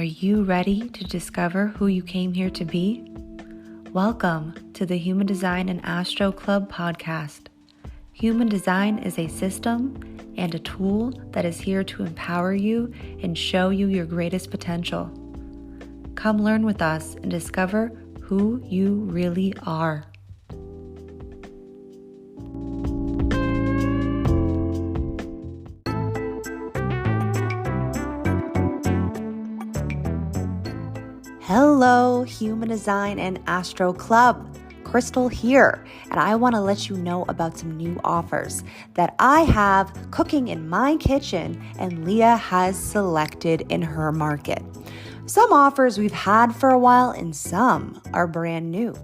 you ready to discover who you came here to be? Welcome to the Human Design and Astro Club podcast. Human Design is a system and a tool that is here to empower you and show you your greatest potential. Come learn with us and discover who you really are. Hello, Human Design and Astro Club. Krystle here, and I want to let you know about some new offers that I have cooking in my kitchen and Leah has selected in her market. Some offers we've had for a while and some are brand new,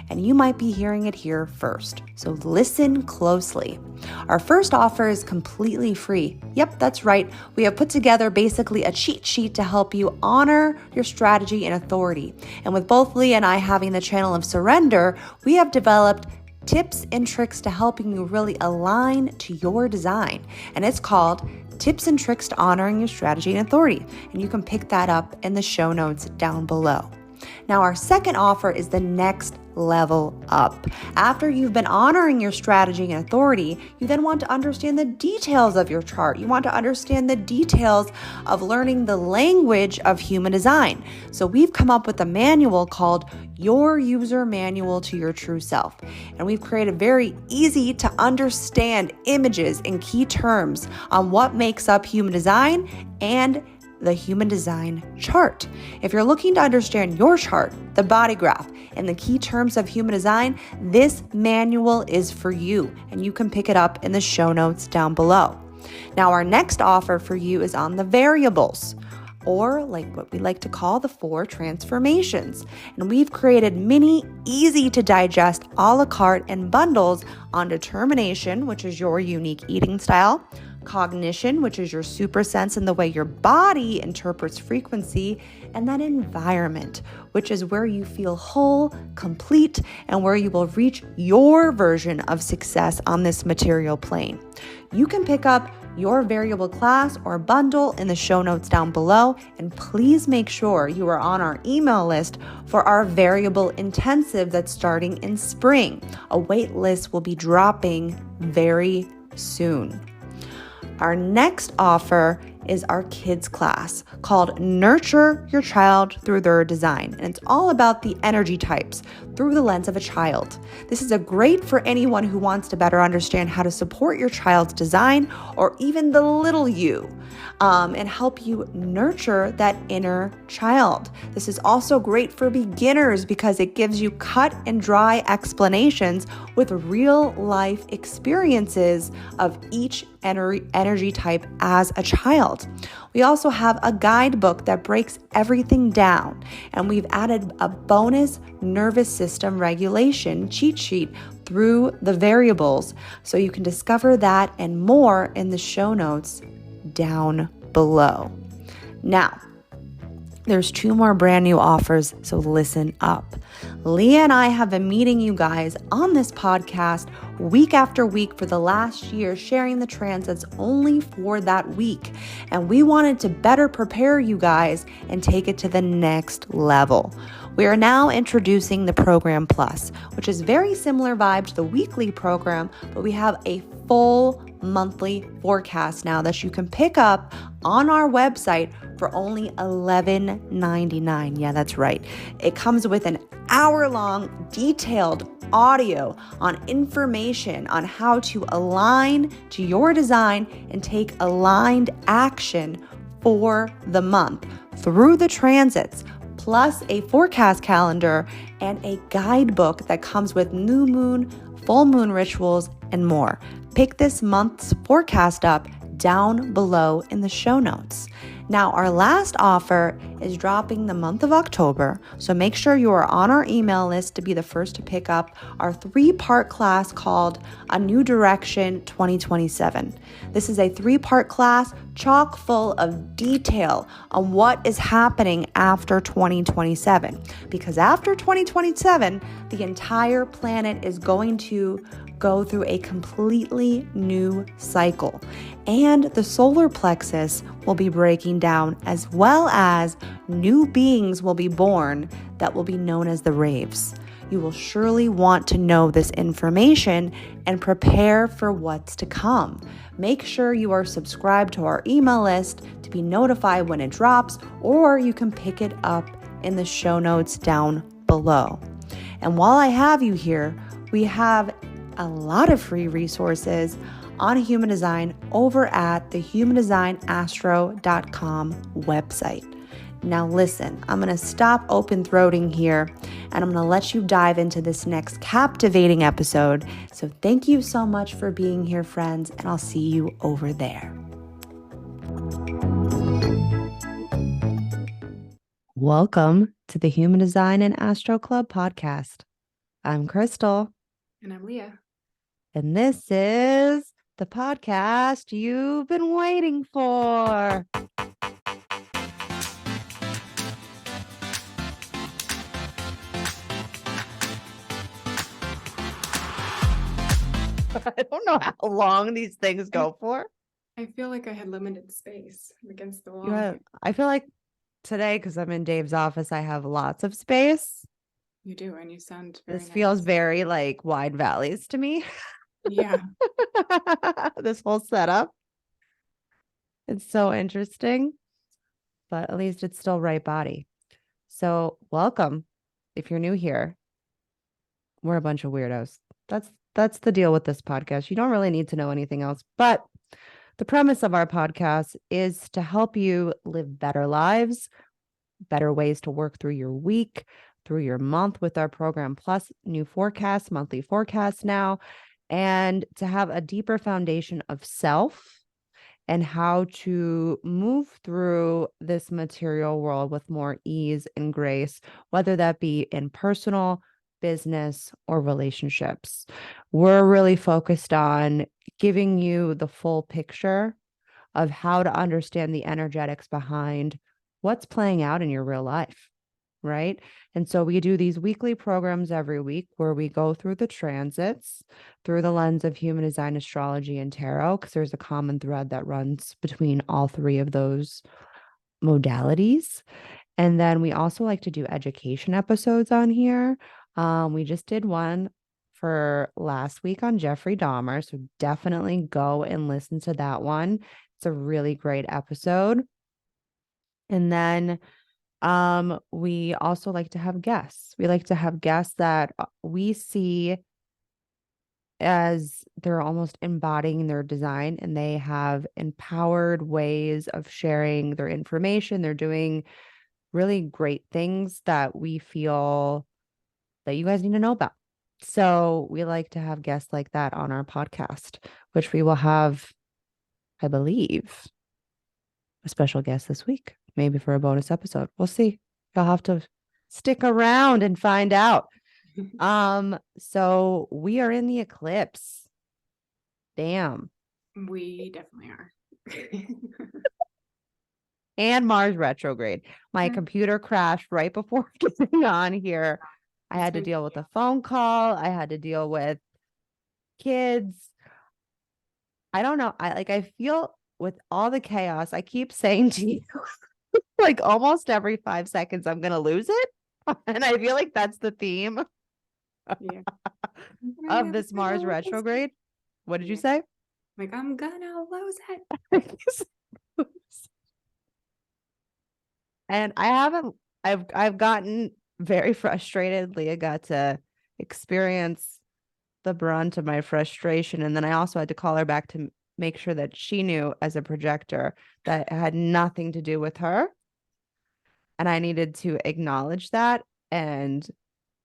and you might be hearing it here first, so listen closely. Our first offer is completely free. Yep, that's right. We have put together basically a cheat sheet to help you honor your strategy and authority. And with both Leah and I having the channel of surrender, we have developed tips and tricks to helping you really align to your design. And it's called Tips and Tricks to Honoring Your Strategy and Authority. And you can pick that up in the show notes down below. Now, our second offer is the next level up. After you've been honoring your strategy and authority, you then want to understand the details of your chart. You want to understand the details of learning the language of human design. So we've come up with a manual called Your User Manual to Your True Self. And we've created very easy to understand images and key terms on what makes up human design and the human design chart. If you're looking to understand your chart, the body graph, and the key terms of human design, this manual is for you, and you can pick it up in the show notes down below. Now, our next offer for you is on the variables, or like what we like to call the 4 transformations. And we've created mini, easy to digest a la carte and bundles on determination, which is your unique eating style, cognition, which is your super sense and the way your body interprets frequency, and then environment, which is where you feel whole, complete, and where you will reach your version of success on this material plane. You can pick up your variable class or bundle in the show notes down below, and please make sure you are on our email list for our variable intensive that's starting in spring. A wait list will be dropping very soon. Our next offer is our kids class called Nurture Your Child Through Their Design. And it's all about the energy types through the lens of a child. This is a great for anyone who wants to better understand how to support your child's design or even the little you and help you nurture that inner child. This is also great for beginners because it gives you cut and dry explanations with real life experiences of each energy type as a child. We also have a guidebook that breaks everything down, and we've added a bonus nervous system regulation cheat sheet through the variables, so you can discover that and more in the show notes down below. Now, there's 2 more brand new offers, so listen up. Leah and I have been meeting you guys on this podcast week after week for the last year, sharing the transits only for that week. And we wanted to better prepare you guys and take it to the next level. We are now introducing the Program Plus, which is very similar vibe to the weekly program, but we have a full monthly forecast now that you can pick up on our website for only $11.99. Yeah, that's right. It comes with an hour-long detailed audio on information on how to align to your design and take aligned action for the month through the transits, plus a forecast calendar and a guidebook that comes with new moon, full moon rituals, and more. Pick this month's forecast up down below in the show notes. Now, our last offer is dropping the month of October, so make sure you are on our email list to be the first to pick up our 3-part class called A New Direction 2027. This is a 3-part class chock full of detail on what is happening after 2027. Because after 2027, the entire planet is going to go through a completely new cycle. And the solar plexus will be breaking down, as well as new beings will be born that will be known as the raves. You will surely want to know this information and prepare for what's to come. Make sure you are subscribed to our email list to be notified when it drops, or you can pick it up in the show notes down below. And while I have you here, we have a lot of free resources on human design over at the humandesignastro.com website. Now listen, I'm going to stop open throating here and I'm going to let you dive into this next captivating episode. So thank you so much for being here, friends, and I'll see you over there. Welcome to the Human Design and Astro Club podcast. I'm Krystle. And I'm Leah. And this is the podcast you've been waiting for. I don't know how long these things go for. I feel like I had limited space against the wall. I feel like today, because I'm in Dave's office, I have lots of space. You do, and you sound very This nice. feels very like wide valleys to me. Yeah. This whole setup. It's so interesting, but at least it's still right body. So welcome. If you're new here, we're a bunch of weirdos. That's the deal with this podcast. You don't really need to know anything else, but the premise of our podcast is to help you live better lives, better ways to work through your week, through your month with our program, plus new forecasts, monthly forecasts now, and to have a deeper foundation of self and how to move through this material world with more ease and grace, whether that be in personal, business, or relationships. We're really focused on giving you the full picture of how to understand the energetics behind what's playing out in your real life, right? And so we do these weekly programs every week where we go through the transits through the lens of human design, astrology, and tarot, because there's a common thread that runs between all three of those modalities. And then we also like to do education episodes on here. We just did one for last week on Jeffrey Dahmer, so definitely go and listen to that one. It's a really great episode. And then we also like to have guests. We like to have guests that we see as they're almost embodying their design and they have empowered ways of sharing their information. They're doing really great things that we feel that you guys need to know about. So we like to have guests like that on our podcast, which we will have, I believe, a special guest this week, maybe for a bonus episode. We'll see. You'll have to stick around and find out. So we are in the eclipse. Damn. We definitely are. And Mars retrograde. My computer crashed right before getting on here. I had to deal with a phone call. I had to deal with kids. I don't know. I feel with all the chaos, I keep saying to you, like almost every 5 seconds, I'm going to lose it. And I feel like that's the theme of this Mars retrograde. What did you say? Like, I'm gonna lose it. And I've gotten very frustrated. Leah got to experience the brunt of my frustration. And then I also had to call her back to make sure that she knew as a projector that it had nothing to do with her. And I needed to acknowledge that. And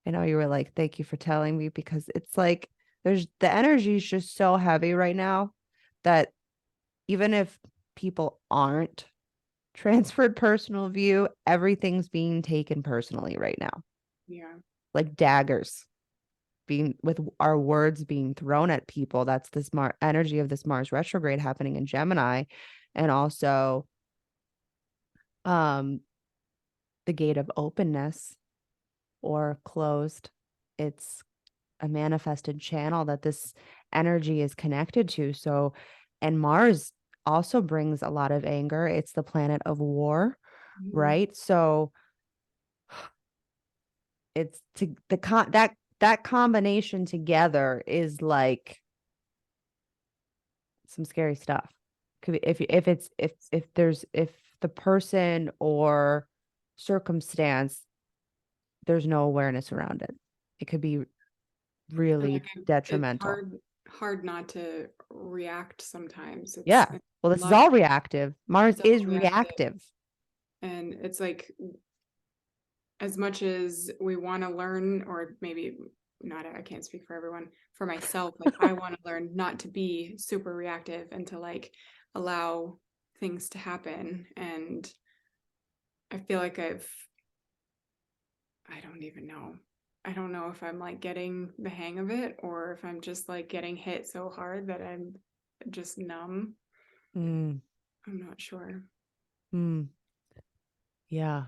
I know you were like, thank you for telling me, because it's like the energy is just so heavy right now that even if people aren't transferred personal view, everything's being taken personally right now. Yeah. Like daggers being with our words being thrown at people. That's this energy of this Mars retrograde happening in Gemini. And also the gate of openness or closed. It's a manifested channel that this energy is connected to. So, and Mars also brings a lot of anger. It's the planet of war, right? So it's to that combination together is like some scary stuff. Could be if the person or circumstance, there's no awareness around it. It could be really Like it's detrimental. hard not to react sometimes. Yeah. It's Well, a this is lot all reactive. Mars it's all is reactive, reactive. and it's like as much as we want to learn, or maybe not, I can't speak for everyone, for myself, like I want to learn not to be super reactive and to like allow things to happen. And I feel like I don't even know. I don't know if I'm like getting the hang of it or if I'm just like getting hit so hard that I'm just numb. Mm, I'm not sure. mm, yeah.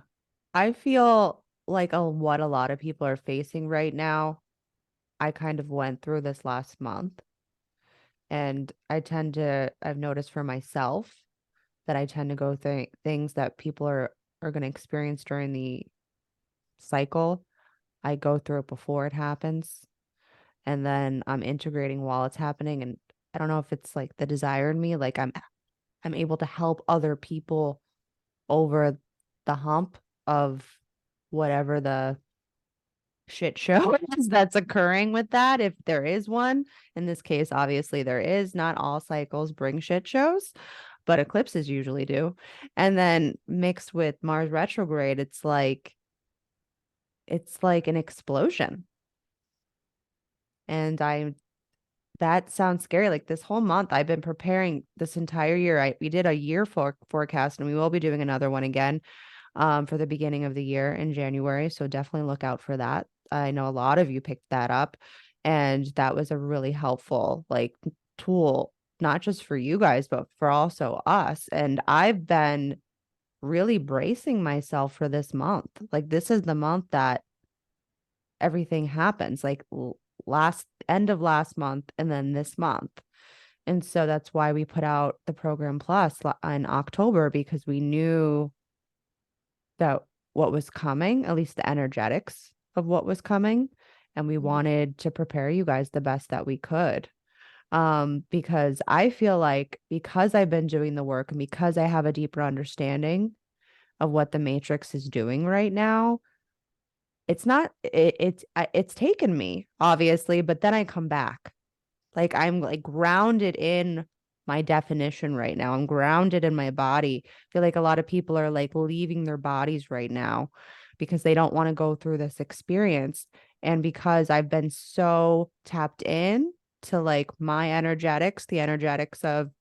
I feel like what a lot of people are facing right now. I kind of went through this last month, and I've noticed for myself that I tend to go things that people are going to experience during the cycle. I go through it before it happens, and then I'm integrating while it's happening. And I don't know if it's like the desire in me, like I'm able to help other people over the hump of whatever the shit show is that's occurring with that, if there is one. In this case, obviously there is. Not all cycles bring shit shows, but eclipses usually do. And then mixed with Mars retrograde, it's like an explosion. And that sounds scary. Like this whole month, I've been preparing this entire year. We did a year forecast, and we will be doing another one again for the beginning of the year in January. So definitely look out for that. I know a lot of you picked that up, and that was a really helpful like tool, not just for you guys, but for also us. And I've been really bracing myself for this month. Like this is the month that everything happens, like last end of last month and then this month. And so that's why we put out the program plus in October, because we knew that what was coming, at least the energetics of what was coming. And we wanted to prepare you guys the best that we could. Because I feel like because I've been doing the work and because I have a deeper understanding of what the matrix is doing right now, it's taken me obviously, but then I come back. Like I'm like grounded in my definition right now. I'm grounded in my body. I feel like a lot of people are like leaving their bodies right now because they don't want to go through this experience. And because I've been so tapped in to like my energetics, the energetics of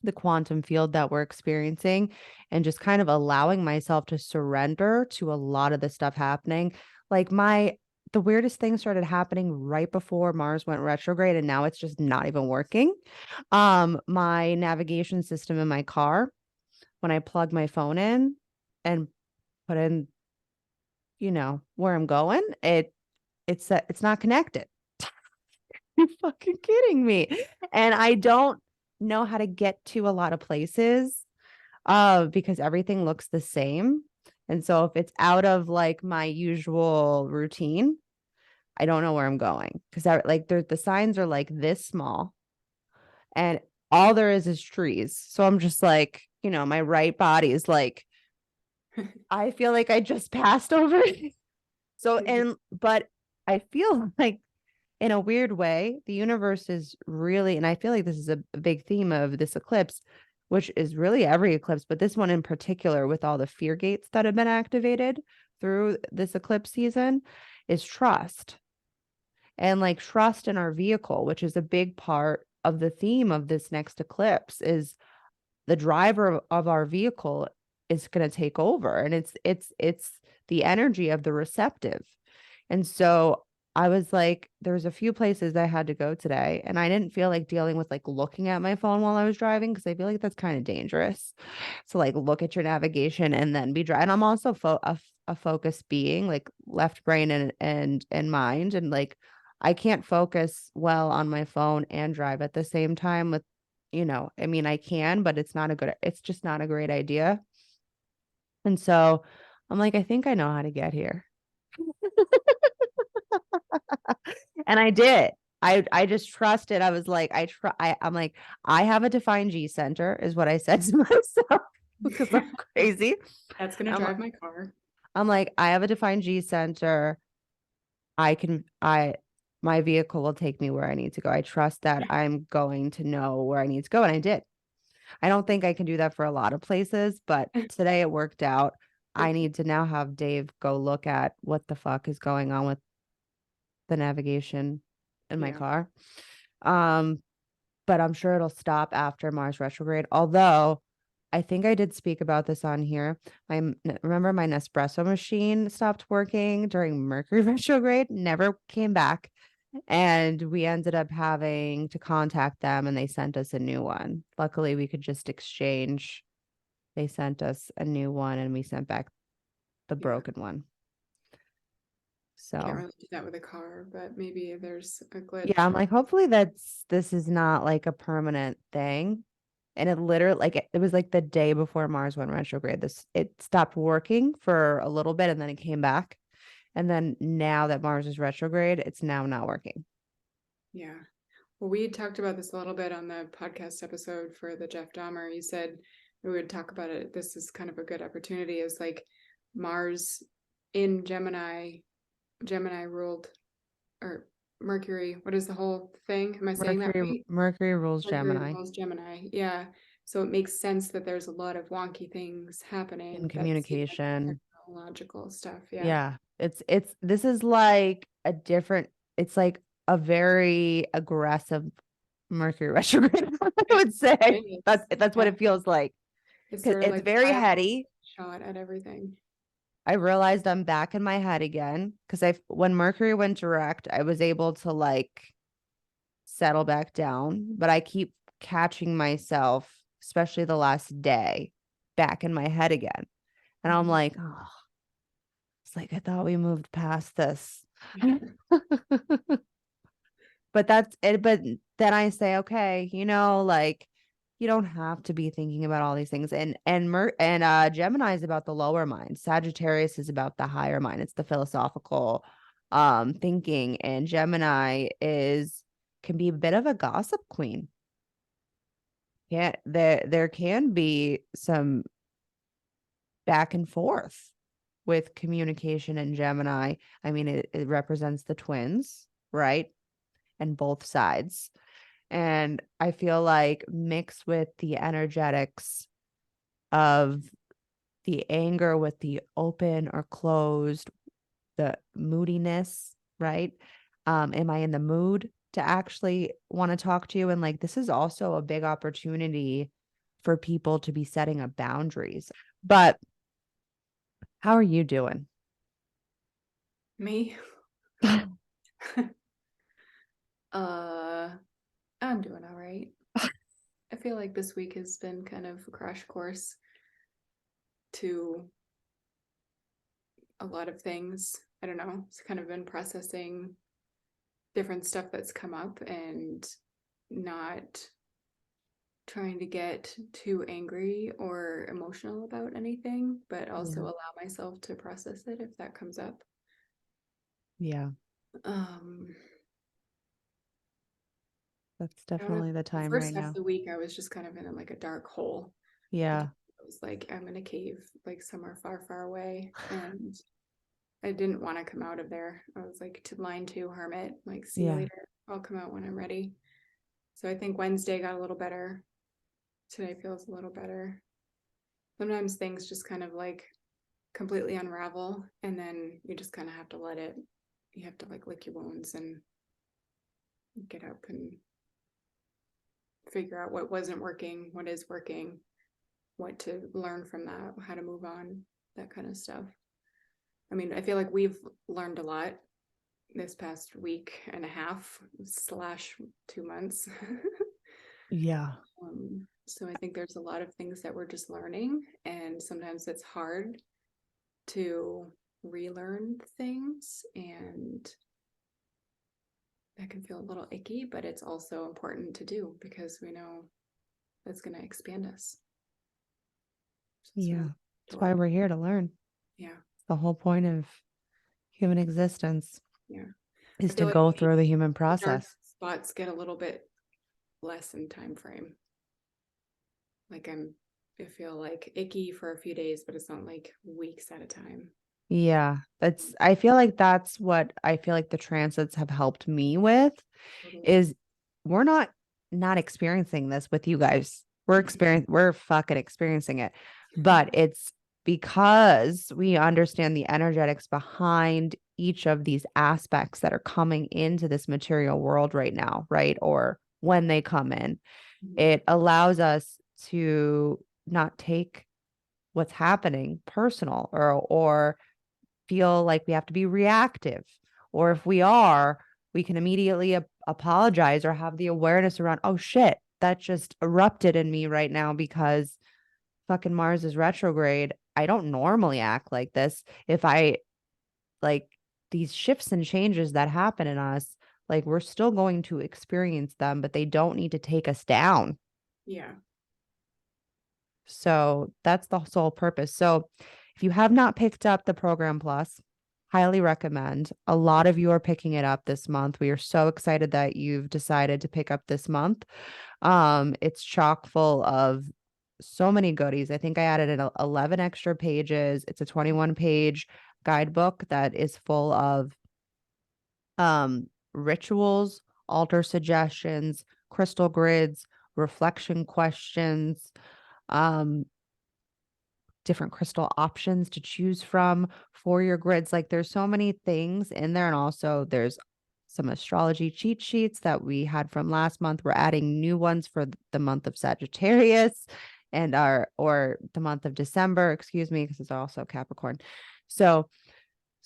the quantum field that we're experiencing, and just kind of allowing myself to surrender to a lot of the stuff happening. Like the weirdest thing started happening right before Mars went retrograde, and now it's just not even working. My navigation system in my car, when I plug my phone in and put in, where I'm going, it's not connected. You're fucking kidding me. And I don't know how to get to a lot of places because everything looks the same. And so if it's out of like my usual routine, I don't know where I'm going, because the signs are like this small and all there is trees. So I'm just like, my right body is like, I feel like I just passed over it. So, but I feel like in a weird way, the universe is really, and I feel like this is a big theme of this eclipse, which is really every eclipse, but this one in particular, with all the fear gates that have been activated through this eclipse season, is trust. And like trust in our vehicle, which is a big part of the theme of this next eclipse, is the driver of our vehicle is going to take over, and it's the energy of the receptive. And so I was like, there's a few places I had to go today, and I didn't feel like dealing with like looking at my phone while I was driving, because I feel like that's kind of dangerous. So like look at your navigation and then be driving. And I'm also a focused being, like left brain and mind, and like I can't focus well on my phone and drive at the same time with, I mean, I can, but it's just not a great idea. And so I'm like, I think I know how to get here. And I did. I just trusted. I was like, I'm like, I have a defined G center, is what I said to myself because I'm crazy. That's gonna I'm, drive my car. I'm like, I have a defined G center. My vehicle will take me where I need to go. I trust that I'm going to know where I need to go. And I did. I don't think I can do that for a lot of places, but today it worked out. I need to now have Dave go look at what the fuck is going on with the navigation in my Yeah. car. Um, but I'm sure it'll stop after Mars retrograde. Although I think I did speak about this on here. Remember my Nespresso machine stopped working during Mercury retrograde, never came back. And we ended up having to contact them and they sent us a new one. Luckily, we could just exchange. They sent us a new one and we sent back the broken one. Can't So really do that with a car, but maybe there's a glitch. yeah, I'm like, hopefully this is not like a permanent thing. And it literally it was like the day before Mars went retrograde. It stopped working for a little bit and then it came back. And then now that Mars is retrograde, it's now not working. Yeah. Well, we talked about this a little bit on the podcast episode for the Jeff Dahmer. You said we would talk about it. This is kind of a good opportunity. Is like Mars in Gemini ruled, or Mercury. What is the whole thing? Am I saying that right? Mercury rules Mercury Gemini rules Gemini. Yeah. So it makes sense that there's a lot of wonky things happening. in communication. Technological stuff. Yeah. Yeah. This is like it's like a very aggressive Mercury retrograde, I would say. That's what it feels like. It's Because sort of it's like very heady. shot at everything. I realized I'm back in my head again. Because when Mercury went direct, I was able to like settle back down, but I keep catching myself, especially the last day, back in my head again. And I'm like, oh, it's like I thought we moved past this. But that's it. But then I say, okay, like you don't have to be thinking about all these things. And Gemini is about the lower mind. Sagittarius is about the higher mind. It's the philosophical thinking. And Gemini can be a bit of a gossip queen. Yeah, there can be some back and forth with communication in Gemini. I mean, it represents the twins, right? And both sides. And I feel like mixed with the energetics of the anger with the open or closed, the moodiness, right? Am I in the mood to actually want to talk to you? And like, this is also a big opportunity for people to be setting up boundaries. But how are you doing? Me? I'm doing all right. I feel like this week has been kind of a crash course to a lot of things. I don't know. It's kind of been processing different stuff that's come up and not trying to get too angry or emotional about anything, but also allow myself to process it if that comes up. Yeah. That's definitely the time first right half now. of the week, I was just kind of in like a dark hole. Yeah. It was like, I'm in a cave, like somewhere far, far away. And I didn't want to come out of there. I was like, to line 2 hermit, like, see you later. I'll come out when I'm ready. So I think Wednesday got a little better. Today feels a little better. Sometimes things just kind of like completely unravel, and then you just kind of have to let it. You have to like lick your wounds and get up and figure out what wasn't working, what is working, what to learn from that, how to move on, that kind of stuff. I mean, I feel like we've learned a lot this past week and a half / 2 months. Yeah. So I think there's a lot of things that we're just learning, and sometimes it's hard to relearn things and that can feel a little icky, but it's also important to do because we know that's going to expand us. So Yeah. That's why we're here to learn. Yeah. It's the whole point of human existence. Yeah. Is to go through the human process. Spots get a little bit less in time frame. Like I feel like icky for a few days, but it's not like weeks at a time. Yeah, I feel like that's what I feel like the transits have helped me with is we're not experiencing this with you guys. We're fucking experiencing it. But it's because we understand the energetics behind each of these aspects that are coming into this material world right now, right? Or when they come in, it allows us to not take what's happening personal or feel like we have to be reactive. Or if we are, we can immediately apologize or have the awareness around, oh shit, that just erupted in me right now because fucking Mars is retrograde. I don't normally act like this. If I like these shifts and changes that happen in us, like we're still going to experience them, but they don't need to take us down. Yeah. So that's the sole purpose. So if you have not picked up the Program Plus, highly recommend. A lot of you are picking it up this month. We are so excited that you've decided to pick up this month. It's chock full of so many goodies. I think I added 11 extra pages. It's a 21-page guidebook that is full of rituals, altar suggestions, crystal grids, reflection questions, different crystal options to choose from for your grids. Like there's so many things in there. And also there's some astrology cheat sheets that we had from last month. We're adding new ones for the month of Sagittarius or the month of December, excuse me, because it's also Capricorn. So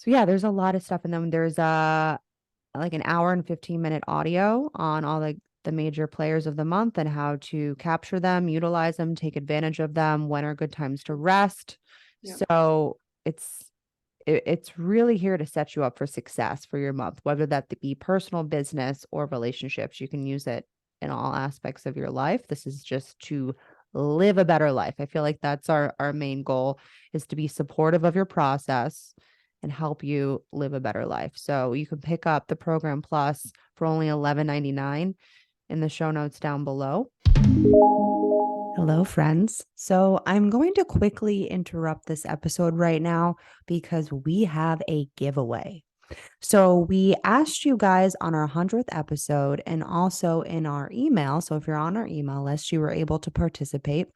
yeah, there's a lot of stuff. And then there's like an hour and 15-minute audio on all the major players of the month and how to capture them, utilize them, take advantage of them, when are good times to rest. Yep. So it's really here to set you up for success for your month, whether that be personal, business, or relationships. You can use it in all aspects of your life. This is just to live a better life. I feel like that's our main goal, is to be supportive of your process and help you live a better life. So you can pick up the Program Plus for only $11.99 in the show notes down below. Hello, friends. So I'm going to quickly interrupt this episode right now because we have a giveaway. So we asked you guys on our 100th episode and also in our email. So if you're on our email list, you were able to participate.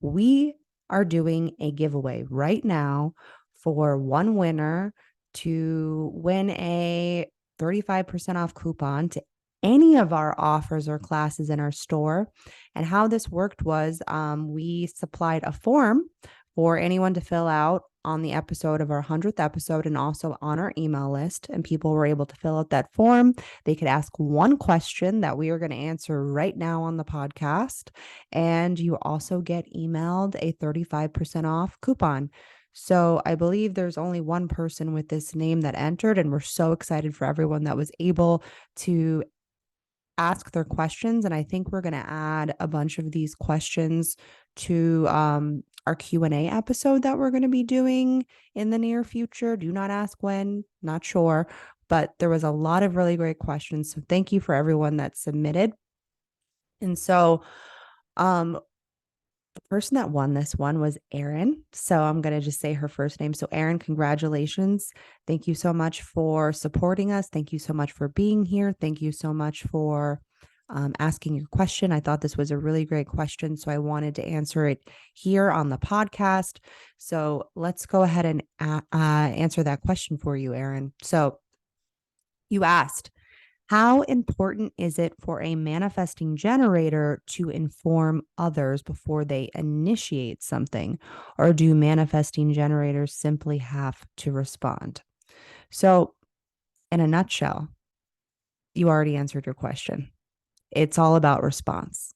We are doing a giveaway right now for one winner to win a 35% off coupon to any of our offers or classes in our store. And how this worked was we supplied a form for anyone to fill out on the episode of our 100th episode and also on our email list. And people were able to fill out that form. They could ask one question that we are going to answer right now on the podcast. And you also get emailed a 35% off coupon. So I believe there's only one person with this name that entered, and we're so excited for everyone that was able to ask their questions. And I think we're going to add a bunch of these questions to our Q&A episode that we're going to be doing in the near future. Do not ask when, not sure, but there was a lot of really great questions. So thank you for everyone that submitted. And so the person that won this one was Erin. So I'm going to just say her first name. So Erin, congratulations. Thank you so much for supporting us. Thank you so much for being here. Thank you so much for asking your question. I thought this was a really great question, so I wanted to answer it here on the podcast. So let's go ahead and answer that question for you, Erin. So you asked, how important is it for a manifesting generator to inform others before they initiate something? Or do manifesting generators simply have to respond? So, in a nutshell, you already answered your question. It's all about response.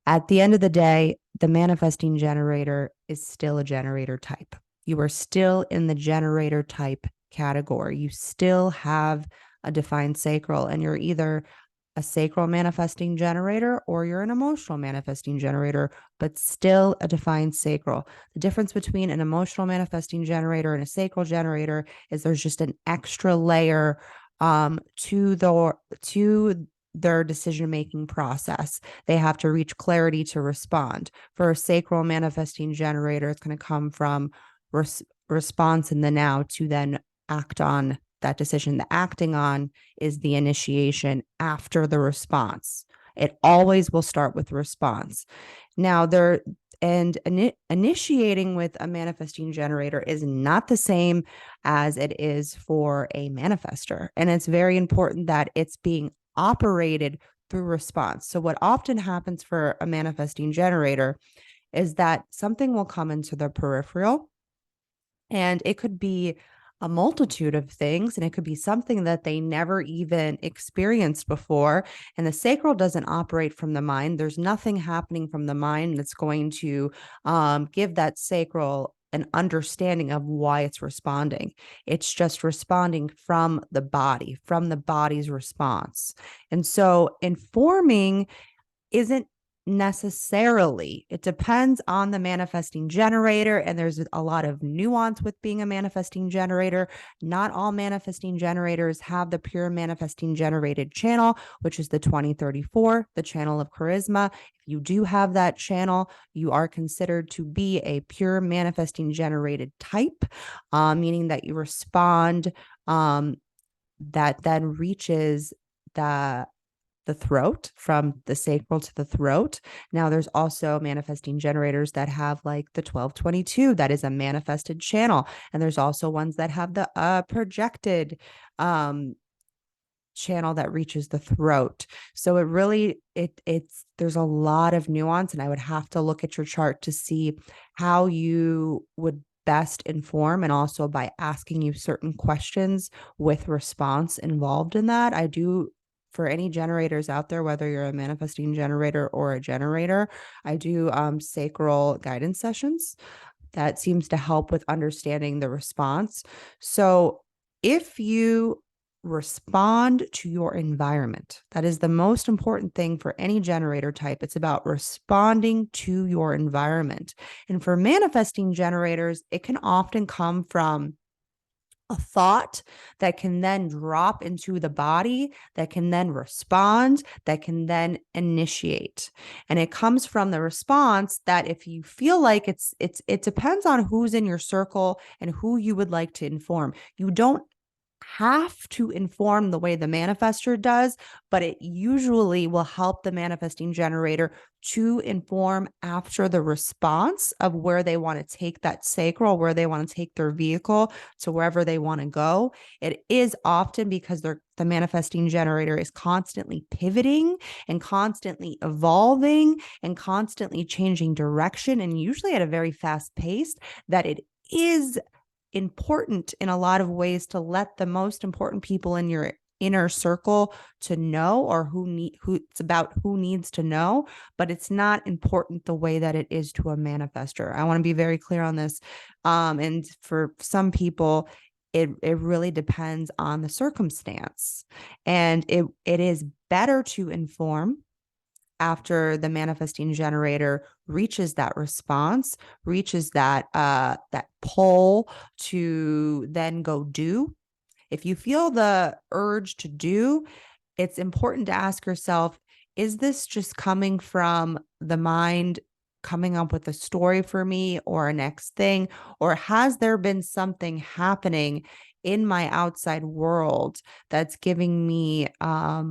At the end of the day, the manifesting generator is still a generator type. You are still in the generator type category. You still have a defined sacral, and you're either a sacral manifesting generator or you're an emotional manifesting generator, but still a defined sacral. The difference between an emotional manifesting generator and a sacral generator is there's just an extra layer to their decision-making process. They have to reach clarity to respond. For a sacral manifesting generator, it's going to come from response in the now to then act on that decision. The acting on is the initiation after the response. It always will start with response. Now, initiating with a manifesting generator is not the same as it is for a manifester. And it's very important that it's being operated through response. So what often happens for a manifesting generator is that something will come into the peripheral, and it could be a multitude of things, and it could be something that they never even experienced before. And the sacral doesn't operate from the mind. There's nothing happening from the mind that's going to give that sacral an understanding of why it's responding. It's just responding from the body, from the body's response. And so informing isn't necessarily, it depends on the manifesting generator, and there's a lot of nuance with being a manifesting generator. Not all manifesting generators have the pure manifesting generated channel, which is the 2034, the channel of charisma. If you do have that channel, you are considered to be a pure manifesting generated type, meaning that you respond that then reaches the throat, from the sacral to the throat. Now, there's also manifesting generators that have like the 1222, that is a manifested channel. And there's also ones that have the projected channel that reaches the throat. So it really, there's a lot of nuance, and I would have to look at your chart to see how you would best inform, and also by asking you certain questions with response involved in that. I do, for any generators out there, whether you're a manifesting generator or a generator, I do sacral guidance sessions. That seems to help with understanding the response. So if you respond to your environment, that is the most important thing for any generator type. It's about responding to your environment. And for manifesting generators, it can often come from a thought that can then drop into the body, that can then respond, that can then initiate. And it comes from the response that if you feel like it depends on who's in your circle and who you would like to inform. You don't have to inform the way the manifester does, but it usually will help the manifesting generator to inform after the response of where they want to take that sacral, where they want to take their vehicle to wherever they want to go. It is often because the manifesting generator is constantly pivoting and constantly evolving and constantly changing direction, and usually at a very fast pace, that it is important in a lot of ways to let the most important people in your inner circle to know, or who it's about who needs to know, but it's not important the way that it is to a manifester. I want to be very clear on this. And for some people, it really depends on the circumstance, and it is better to inform after the manifesting generator reaches that response, reaches that pull to then go do. If you feel the urge to do, it's important to ask yourself, is this just coming from the mind coming up with a story for me or a next thing? Or has there been something happening in my outside world that's giving me a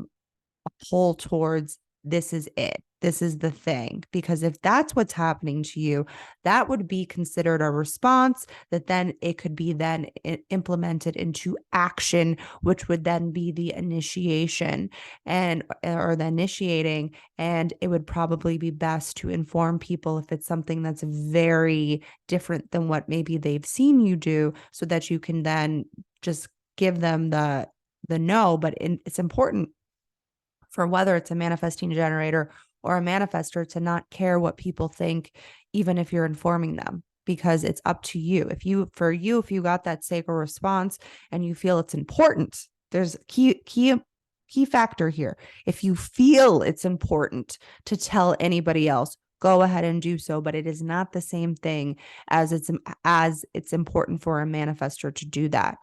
pull towards, this is it, this is the thing? Because if that's what's happening to you, that would be considered a response that then it could be then implemented into action, which would then be the initiation or the initiating. And it would probably be best to inform people if it's something that's very different than what maybe they've seen you do, so that you can then just give them the no. But it's important for whether it's a manifesting generator or a manifester to not care what people think, even if you're informing them, because it's up to you. If you got that sacral response and you feel it's important there's key factor here. If you feel it's important to tell anybody else, go ahead and do so, but it is not the same thing as it's important for a manifestor to do that.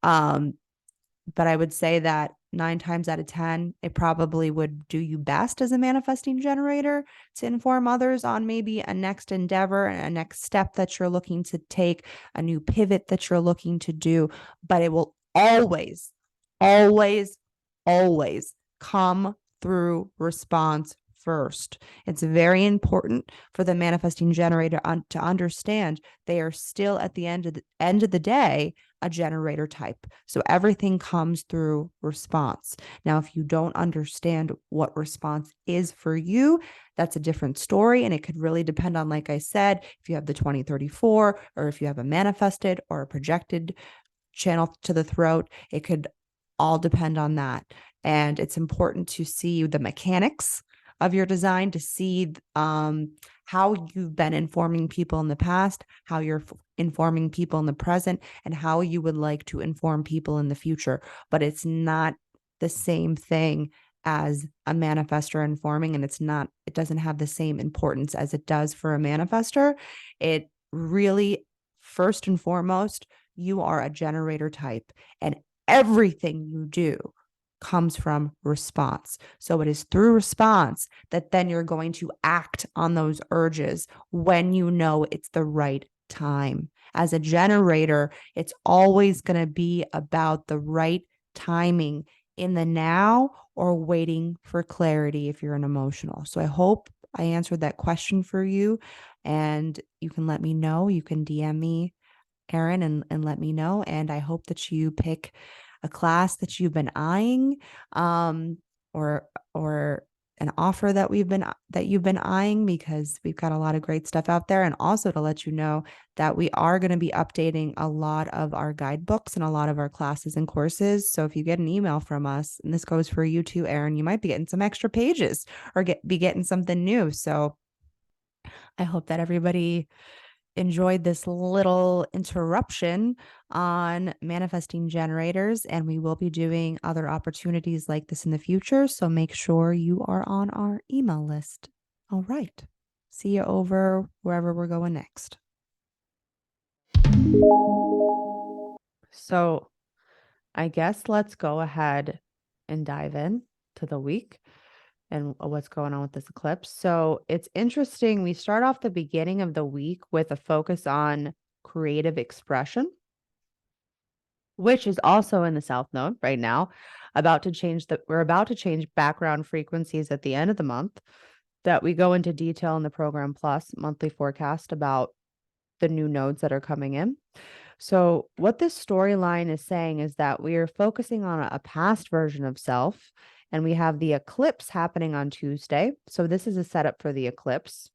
But I would say that 9 times out of 10, it probably would do you best as a manifesting generator to inform others on maybe a next endeavor, a next step that you're looking to take, a new pivot that you're looking to do. But it will always, always, always come through response first. It's very important for the manifesting generator to understand they are still at the end of the day a generator type. So everything comes through response. Now, if you don't understand what response is for you, that's a different story. And it could really depend on, like I said, if you have the 2034 or if you have a manifested or a projected channel to the throat, it could all depend on that. And it's important to see the mechanics of your design, to see how you've been informing people in the past, how you're informing people in the present, and how you would like to inform people in the future. But it's not the same thing as a manifestor informing, and it doesn't have the same importance as it does for a manifestor. It really, first and foremost, you are a generator type, and everything you do comes from response. So it is through response that then you're going to act on those urges when you know it's the right time. As a generator, it's always going to be about the right timing in the now or waiting for clarity if you're an emotional. So I hope I answered that question for you, and you can let me know. You can DM me, Erin, and let me know. And I hope that you pick a class that you've been eyeing, or an offer that you've been eyeing, because we've got a lot of great stuff out there. And also to let you know that we are going to be updating a lot of our guidebooks and a lot of our classes and courses. So if you get an email from us, and this goes for you too, Erin, you might be getting some extra pages or be getting something new. So I hope that everybody enjoyed this little interruption on manifesting generators, and we will be doing other opportunities like this in the future. So make sure you are on our email list. All right. See you over wherever we're going next. So I guess let's go ahead and dive in to the week and what's going on with this eclipse. So it's interesting. We start off the beginning of the week with a focus on creative expression, which is also in the South Node right now. We're about to change background frequencies at the end of the month that we go into detail in the Program Plus monthly forecast about the new nodes that are coming in. So what this storyline is saying is that we are focusing on a past version of self, and we have the eclipse happening on Tuesday. So this is a setup for the eclipse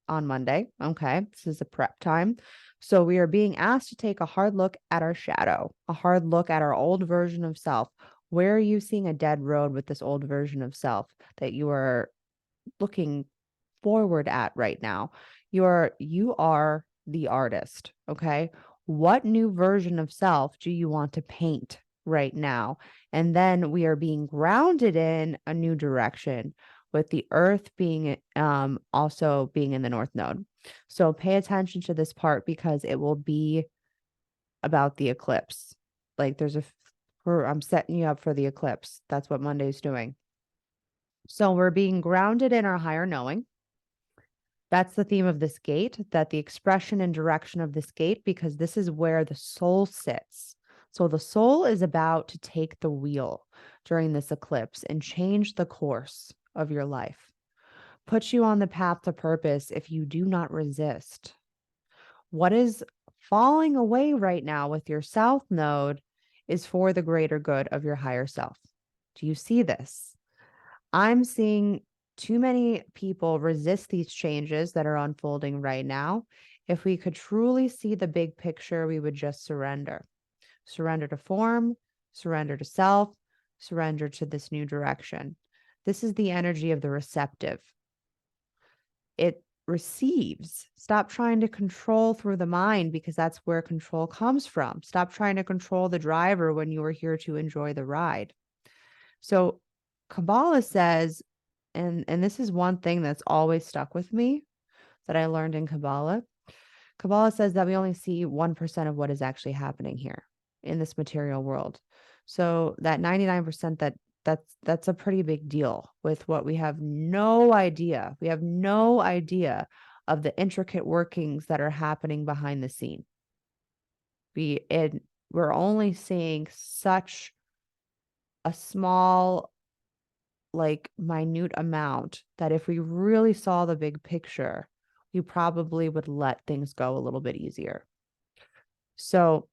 on Monday. Okay, this is a prep time. So we are being asked to take a hard look at our shadow, a hard look at our old version of self. Where are you seeing a dead road with this old version of self that you are looking forward at right now? You are the artist. Okay. What new version of self do you want to paint right now? And then we are being grounded in a new direction, with the earth being also being in the North Node. So pay attention to this part, because it will be about the eclipse. Like I'm setting you up for the eclipse. That's what Monday's doing. So we're being grounded in our higher knowing. That's the theme of this gate, that the expression and direction of this gate, because this is where the soul sits. So the soul is about to take the wheel during this eclipse and change the course of your life. Put you on the path to purpose if you do not resist. What is falling away right now with your South Node is for the greater good of your higher self. Do you see this? I'm seeing too many people resist these changes that are unfolding right now. If we could truly see the big picture, we would just surrender. Surrender to form, surrender to self, surrender to this new direction. This is the energy of the receptive. receives. Stop trying to control through the mind, because that's where control comes from. Stop trying to control the driver when you are here to enjoy the ride. So Kabbalah says, and this is one thing that's always stuck with me that I learned in Kabbalah. Kabbalah says that we only see 1% of what is actually happening here in this material world. So that 99%, that's a pretty big deal with what we have no idea. We have no idea of the intricate workings that are happening behind the scene. We're only seeing such a small, like, minute amount that if we really saw the big picture, we probably would let things go a little bit easier. So,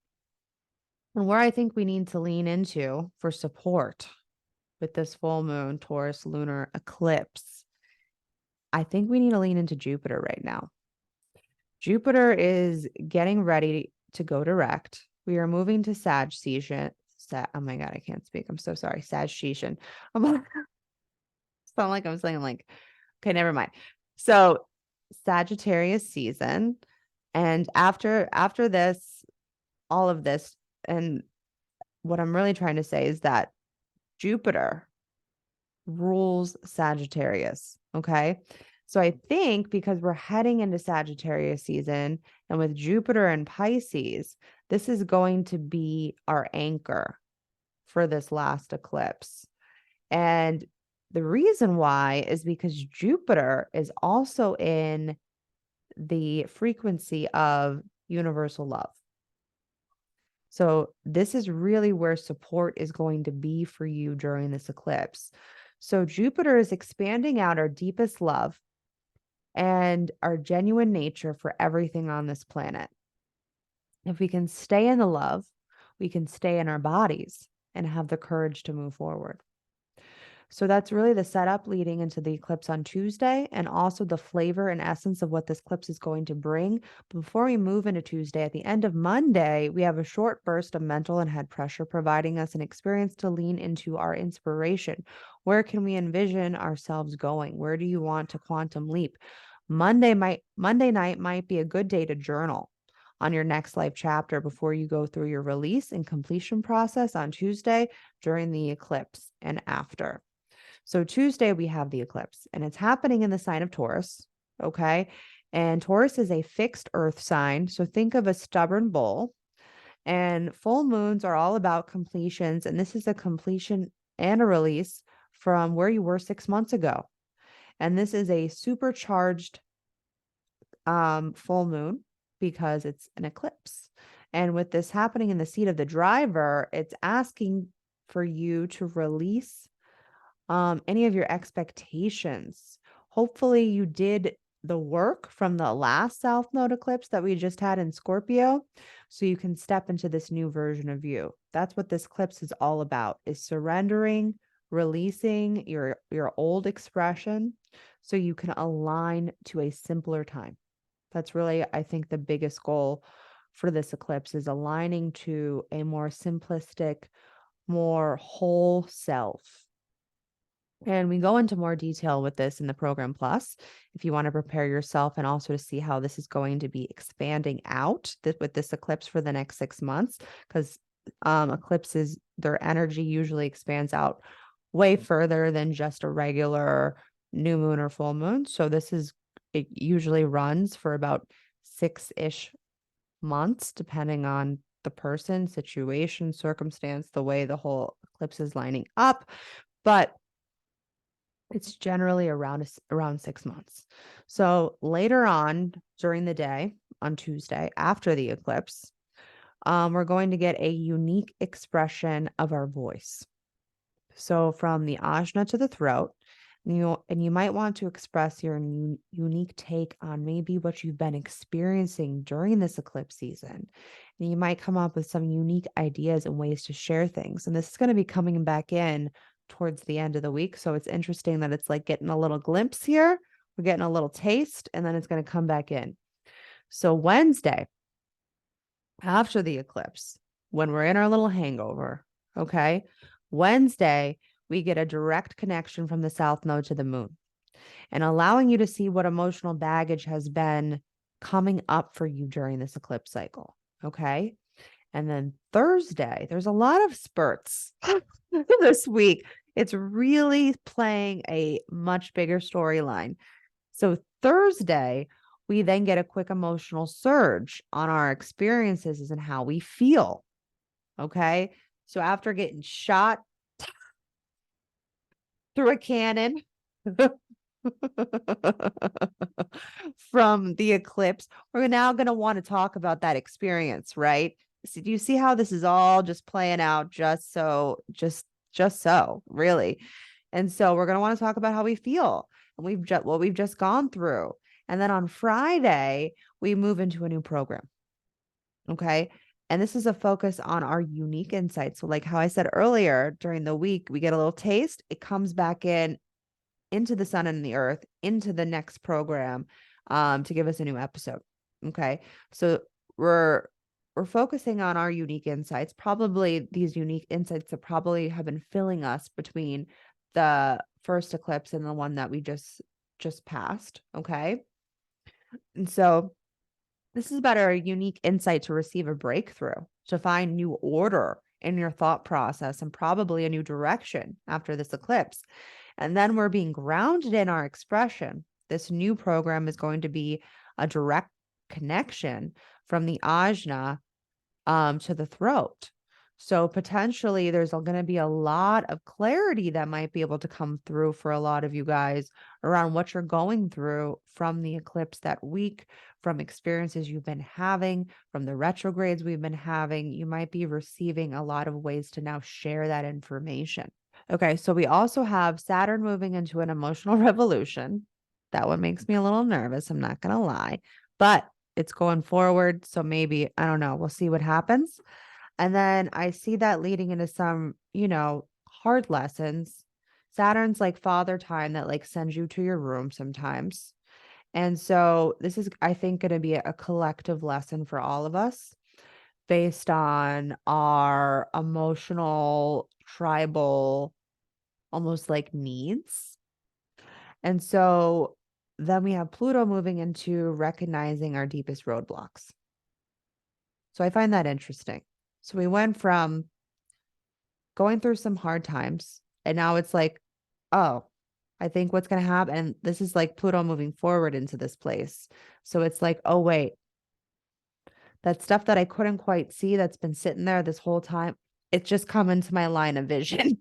and where I think we need to lean into for support with this full moon Taurus lunar eclipse, I think we need to lean into Jupiter right now. Jupiter is getting ready to go direct. We are moving to Sag season. Oh my God, I can't speak. I'm so sorry. Sag season. Sound like I'm saying like, okay, never mind. So Sagittarius season. And after this, all of this, and what I'm really trying to say is that Jupiter rules Sagittarius. Okay. So I think because we're heading into Sagittarius season, and with Jupiter and Pisces, this is going to be our anchor for this last eclipse. And the reason why is because Jupiter is also in the frequency of universal love. So this is really where support is going to be for you during this eclipse. So Jupiter is expanding out our deepest love and our genuine nature for everything on this planet. If we can stay in the love, we can stay in our bodies and have the courage to move forward. So that's really the setup leading into the eclipse on Tuesday, and also the flavor and essence of what this eclipse is going to bring. Before we move into Tuesday, at the end of Monday, we have a short burst of mental and head pressure, providing us an experience to lean into our inspiration. Where can we envision ourselves going? Where do you want to quantum leap? Monday night might be a good day to journal on your next life chapter before you go through your release and completion process on Tuesday during the eclipse and after. So Tuesday we have the eclipse, and it's happening in the sign of Taurus. Okay. And Taurus is a fixed earth sign. So think of a stubborn bull, and full moons are all about completions. And this is a completion and a release from where you were 6 months ago. And this is a supercharged full moon because it's an eclipse. And with this happening in the seat of the driver, it's asking for you to release any of your expectations. Hopefully you did the work from the last South Node eclipse that we just had in Scorpio, so you can step into this new version of you. That's what this eclipse is all about, is surrendering, releasing your old expression so you can align to a simpler time. That's really, I think, the biggest goal for this eclipse, is aligning to a more simplistic, more whole self. And we go into more detail with this in the program plus, if you want to prepare yourself, and also to see how this is going to be expanding out with this eclipse for the next 6 months, because eclipses, their energy usually expands out way further than just a regular new moon or full moon. So it usually runs for about 6-ish months, depending on the person, situation, circumstance, the way the whole eclipse is lining up. But it's generally around 6 months. So later on during the day on Tuesday after the eclipse, we're going to get a unique expression of our voice. So from the ajna to the throat, and you might want to express your unique take on maybe what you've been experiencing during this eclipse season. And you might come up with some unique ideas and ways to share things. And this is going to be coming back in towards the end of the week. So it's interesting that it's like getting a little glimpse here. We're getting a little taste, and then it's going to come back in. So Wednesday, after the eclipse, when we're in our little hangover, okay, Wednesday, we get a direct connection from the South Node to the moon. and allowing you to see what emotional baggage has been coming up for you during this eclipse cycle. Okay. And then Thursday, there's a lot of spurts this week. It's really playing a much bigger storyline. So Thursday, we then get a quick emotional surge on our experiences and how we feel. Okay. So after getting shot through a cannon from the eclipse, we're now going to want to talk about that experience, right? So do you see how this is all just playing out just so, really? And so we're going to want to talk about how we feel and what we've just gone through. And then on Friday, we move into a new program. Okay. And this is a focus on our unique insights. So like how I said earlier, during the week, we get a little taste, it comes back into the sun and the earth, into the next program, to give us a new episode. Okay. So we're focusing on our unique insights, probably these unique insights that probably have been filling us between the first eclipse and the one that we just passed. Okay. And so this is about our unique insight to receive a breakthrough, to find new order in your thought process and probably a new direction after this eclipse. And then we're being grounded in our expression. This new program is going to be a direct connection from the ajna to the throat. So potentially there's going to be a lot of clarity that might be able to come through for a lot of you guys around what you're going through from the eclipse that week, from experiences you've been having, from the retrogrades we've been having. You might be receiving a lot of ways to now share that information. Okay, so we also have Saturn moving into an emotional revolution. That one makes me a little nervous, I'm not going to lie, but it's going forward. So maybe, I don't know, we'll see what happens. And then I see that leading into some, hard lessons. Saturn's like father time that like sends you to your room sometimes. And so this is, I think, going to be a collective lesson for all of us based on our emotional, tribal, almost like needs. And so then we have Pluto moving into recognizing our deepest roadblocks. So I find that interesting. So we went from going through some hard times, and now it's like, oh, I think what's going to happen. And this is like Pluto moving forward into this place. So it's like, oh, wait, that stuff that I couldn't quite see that's been sitting there this whole time, it's just come into my line of vision.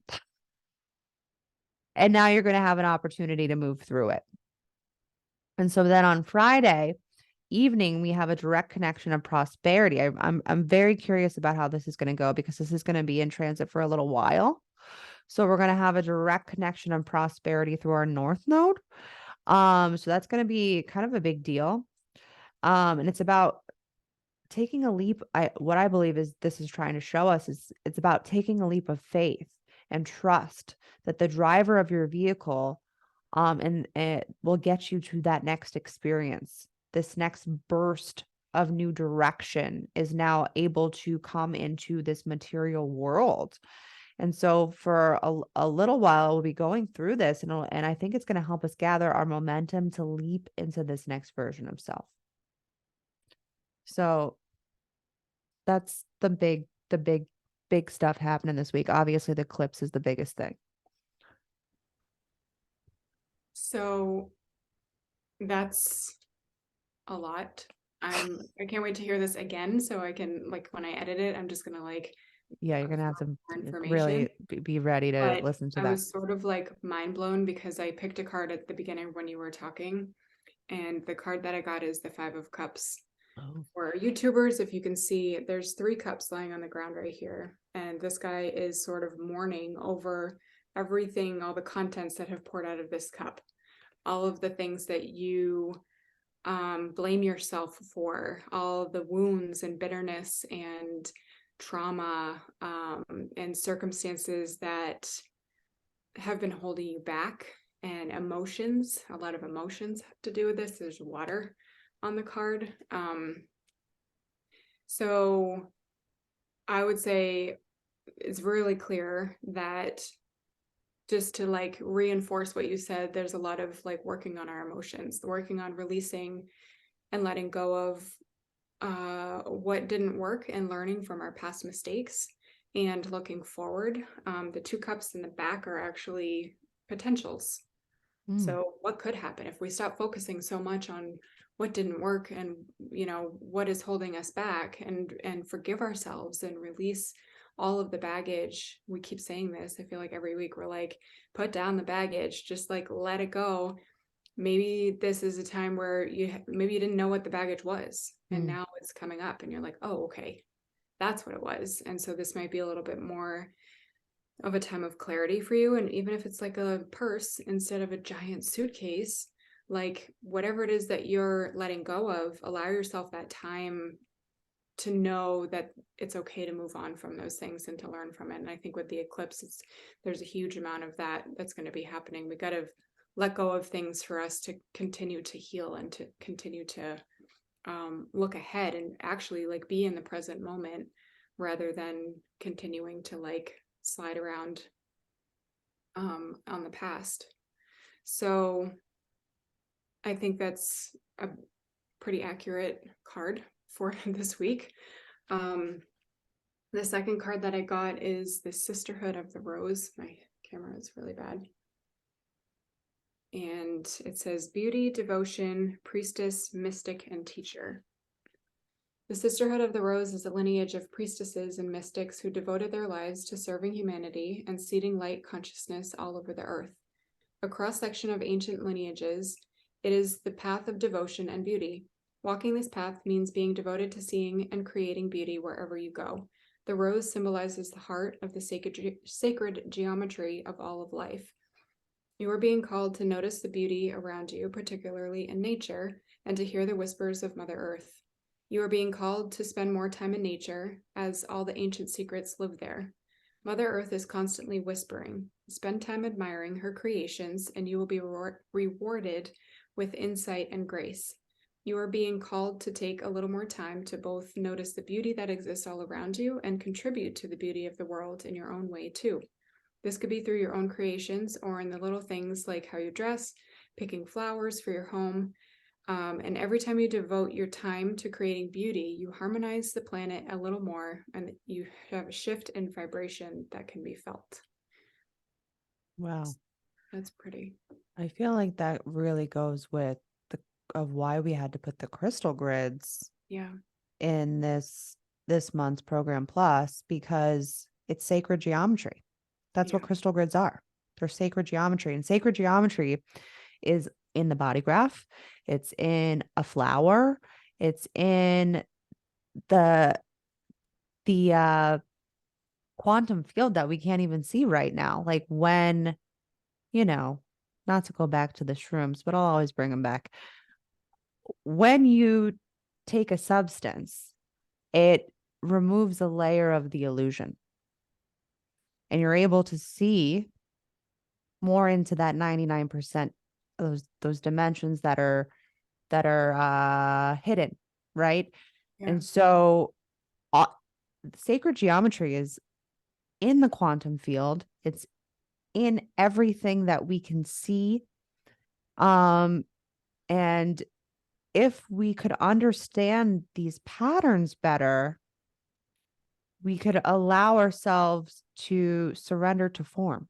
And now you're going to have an opportunity to move through it. And so then on Friday evening, we have a direct connection of prosperity. I'm very curious about how this is going to go because this is going to be in transit for a little while. So we're going to have a direct connection of prosperity through our North Node. So that's going to be kind of a big deal. And it's about taking a leap. What I believe is this is trying to show us is it's about taking a leap of faith and trust that the driver of your vehicle and it will get you to that next experience. This next burst of new direction is now able to come into this material world. And so for a little while, we'll be going through this, and I think it's going to help us gather our momentum to leap into this next version of self. So that's the big stuff happening this week. Obviously, the eclipse is the biggest thing. So that's a lot. I can't wait to hear this again. So I can, like, when I edit it, I'm just gonna like, yeah, you're gonna have to information. Really be ready to listen to that. I was sort of like mind blown because I picked a card at the beginning when you were talking, and the card that I got is the 5 of Cups. Oh. For YouTubers, if you can see, there's 3 cups lying on the ground right here, and this guy is sort of mourning over everything, all the contents that have poured out of this cup, all of the things that you blame yourself for, all the wounds and bitterness and trauma and circumstances that have been holding you back, and emotions. A lot of emotions have to do with this. There's water on the card. So I would say it's really clear that just to like reinforce what you said, there's a lot of like working on our emotions, working on releasing and letting go of what didn't work and learning from our past mistakes and looking forward. The two cups in the back are actually potentials. So what could happen if we stop focusing so much on what didn't work and, you know, what is holding us back, and forgive ourselves and release all of the baggage. We keep saying this. I feel like every week we're like, put down the baggage, just like let it go. Maybe this is a time where maybe you didn't know what the baggage was, and now it's coming up and you're like, oh, okay, that's what it was. And so this might be a little bit more of a time of clarity for you. And even if it's like a purse instead of a giant suitcase, like whatever it is that you're letting go of, allow yourself that time to know that it's okay to move on from those things and to learn from it. And I think with the eclipse, there's a huge amount of that's going to be happening. We got to let go of things for us to continue to heal and to continue to look ahead and actually like be in the present moment, rather than continuing to like slide around on the past. So I think that's a pretty accurate card for this week. The second card that I got is the Sisterhood of the Rose. My camera is really bad. And it says beauty, devotion, priestess, mystic, and teacher. The Sisterhood of the Rose is a lineage of priestesses and mystics who devoted their lives to serving humanity and seeding light consciousness all over the earth. A cross-section of ancient lineages, it is the path of devotion and beauty. Walking this path means being devoted to seeing and creating beauty wherever you go. The rose symbolizes the heart of the sacred geometry of all of life. You are being called to notice the beauty around you, particularly in nature, and to hear the whispers of Mother Earth. You are being called to spend more time in nature, as all the ancient secrets live there. Mother Earth is constantly whispering. Spend time admiring her creations, and you will be rewarded with insight and grace. You are being called to take a little more time to both notice the beauty that exists all around you and contribute to the beauty of the world in your own way, too. This could be through your own creations or in the little things like how you dress, picking flowers for your home. And every time you devote your time to creating beauty, you harmonize the planet a little more, and you have a shift in vibration that can be felt. Wow. That's pretty. I feel like that really goes with why we had to put the crystal grids in this month's program plus, because it's sacred geometry. That's what crystal grids are. They're sacred geometry, and sacred geometry is in the body graph. It's in a flower. It's in the quantum field that we can't even see right now. Like when, not to go back to the shrooms, but I'll always bring them back. When you take a substance, it removes a layer of the illusion, and you're able to see more into that 99%, those dimensions that are hidden, right? Yeah. And so sacred geometry is in the quantum field. It's in everything that we can see. And if we could understand these patterns better, we could allow ourselves to surrender to form.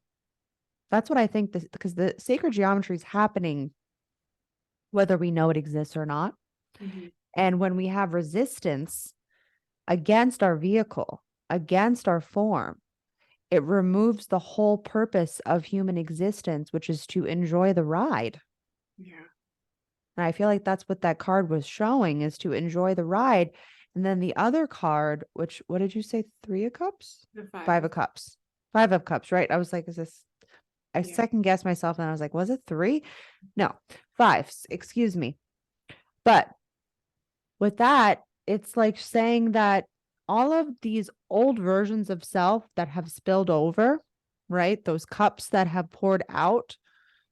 That's what I think, because the sacred geometry is happening whether we know it exists or not. Mm-hmm. And when we have resistance against our vehicle, against our form, it removes the whole purpose of human existence, which is to enjoy the ride. Yeah. And I feel like that's what that card was showing, is to enjoy the ride. And then the other card, which, what did you say? 3 of cups? 5 of cups. 5 of cups, right? I was like, is this, I second guessed myself and I was like, was it 3? No, 5, excuse me. But with that, it's like saying that all of these old versions of self that have spilled over, right? Those cups that have poured out,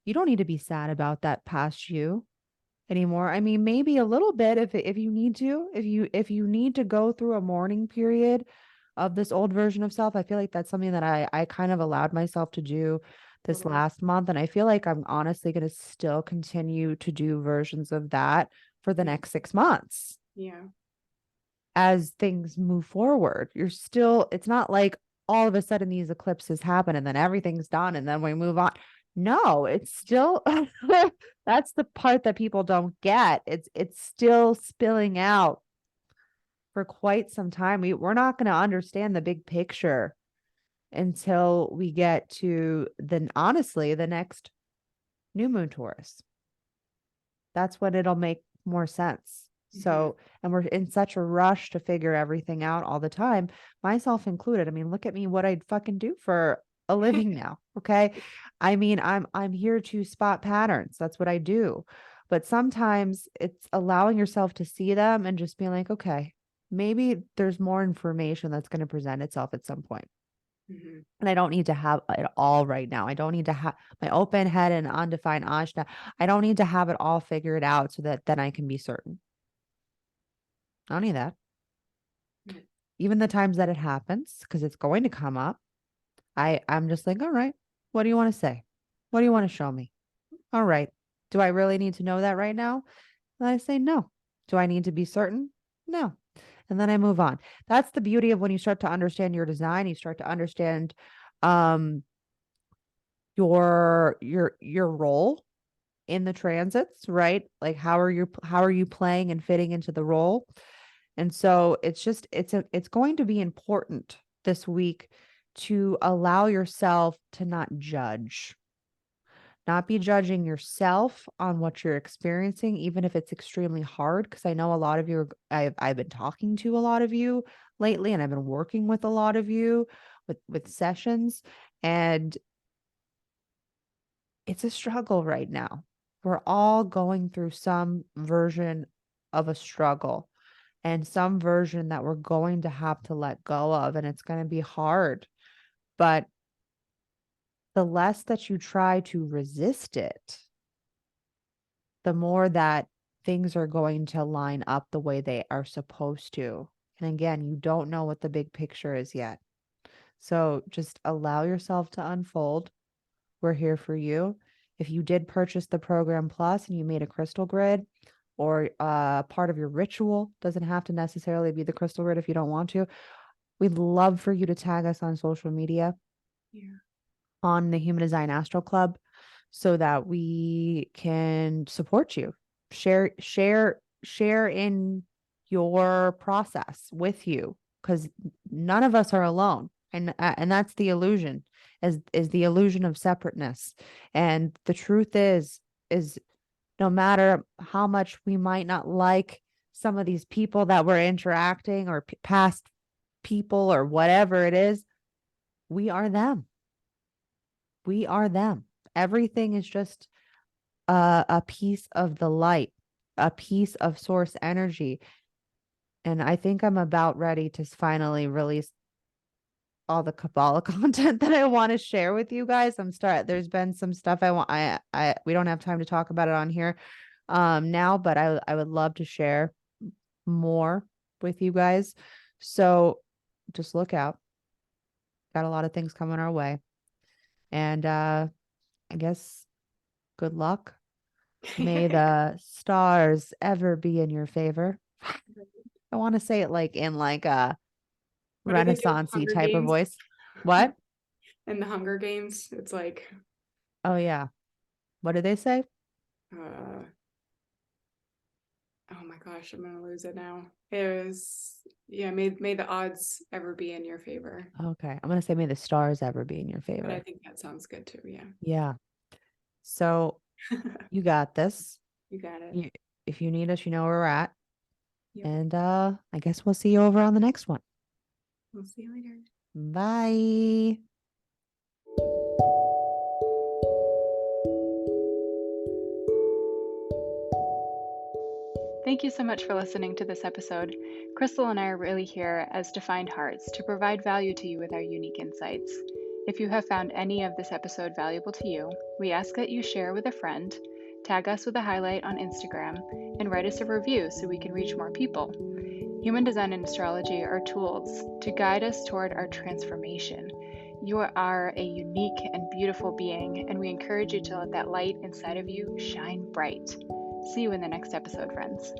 you don't need to be sad about that past you anymore. I mean, maybe a little bit if you need to, if you need to go through a mourning period of this old version of self. I feel like that's something that I kind of allowed myself to do this Totally. last month. And I feel like I'm honestly going to still continue to do versions of that for the next 6 months Yeah. as things move forward. It's not like all of a sudden these eclipses happen and then everything's done and then we move on. No, it's still, that's the part that people don't get. It's still spilling out for quite some time. We're not going to understand the big picture until we get to honestly, the next new moon Taurus. That's when it'll make more sense. So, and we're in such a rush to figure everything out all the time, myself included. I mean, look at me, what I'd fucking do for a living now. Okay. I mean, I'm here to spot patterns. That's what I do. But sometimes it's allowing yourself to see them and just being like, okay, maybe there's more information that's going to present itself at some point. And I don't need to have it all right now. I don't need to have my open head and undefined ajna. I don't need to have it all figured out so that then I can be certain. I don't need that. Even the times that it happens, because it's going to come up, I'm just like, all right, what do you want to say? What do you want to show me? All right. Do I really need to know that right now? And I say no. Do I need to be certain? No. And then I move on. That's the beauty of when you start to understand your design, you start to understand your role in the transits, right? Like how are you playing and fitting into the role? And so it's going to be important this week to allow yourself to not judge. Not be judging yourself on what you're experiencing, even if it's extremely hard. Because I know a lot of you, I've been talking to a lot of you lately, and I've been working with a lot of you with sessions, and it's a struggle right now. We're all going through some version of a struggle and some version that we're going to have to let go of, and it's going to be hard. But the less that you try to resist it, the more that things are going to line up the way they are supposed to. And again, you don't know what the big picture is yet. So just allow yourself to unfold. We're here for you. If you did purchase the program plus and you made a crystal grid or part of your ritual, doesn't have to necessarily be the crystal grid if you don't want to. We'd love for you to tag us on social media. Yeah. On the Human Design Astro Club so that we can support you, share in your process with you, because none of us are alone. And that's the illusion, is the illusion of separateness. And the truth is no matter how much we might not like some of these people that we're interacting or past people or whatever it is, we are them. We are them. Everything is just a piece of the light, a piece of source energy. And I think I'm about ready to finally release all the Kabbalah content that I want to share with you guys. There's been some stuff we don't have time to talk about it on here now, but I would love to share more with you guys. So just look out. Got a lot of things coming our way. And I guess good luck. May the stars ever be in your favor. I want to say it like in like a Renaissance-y type of voice. What? In the Hunger Games, it's like, oh yeah. What did they say? oh my gosh, I'm gonna lose it now. It was, yeah, may the odds ever be in your favor. Okay. I'm gonna say may the stars ever be in your favor. But I think that sounds good too. Yeah. Yeah. So you got this. You got it. If you need us, you know where we're at. Yep. And I guess we'll see you over on the next one. We'll see you later. Bye. Thank you so much for listening to this episode. Krystle and I are really here as defined hearts to provide value to you with our unique insights. If you have found any of this episode valuable to you, we ask that you share with a friend, tag us with a highlight on Instagram, and write us a review so we can reach more people. Human design and astrology are tools to guide us toward our transformation. You are a unique and beautiful being, and we encourage you to let that light inside of you shine bright. See you in the next episode, friends.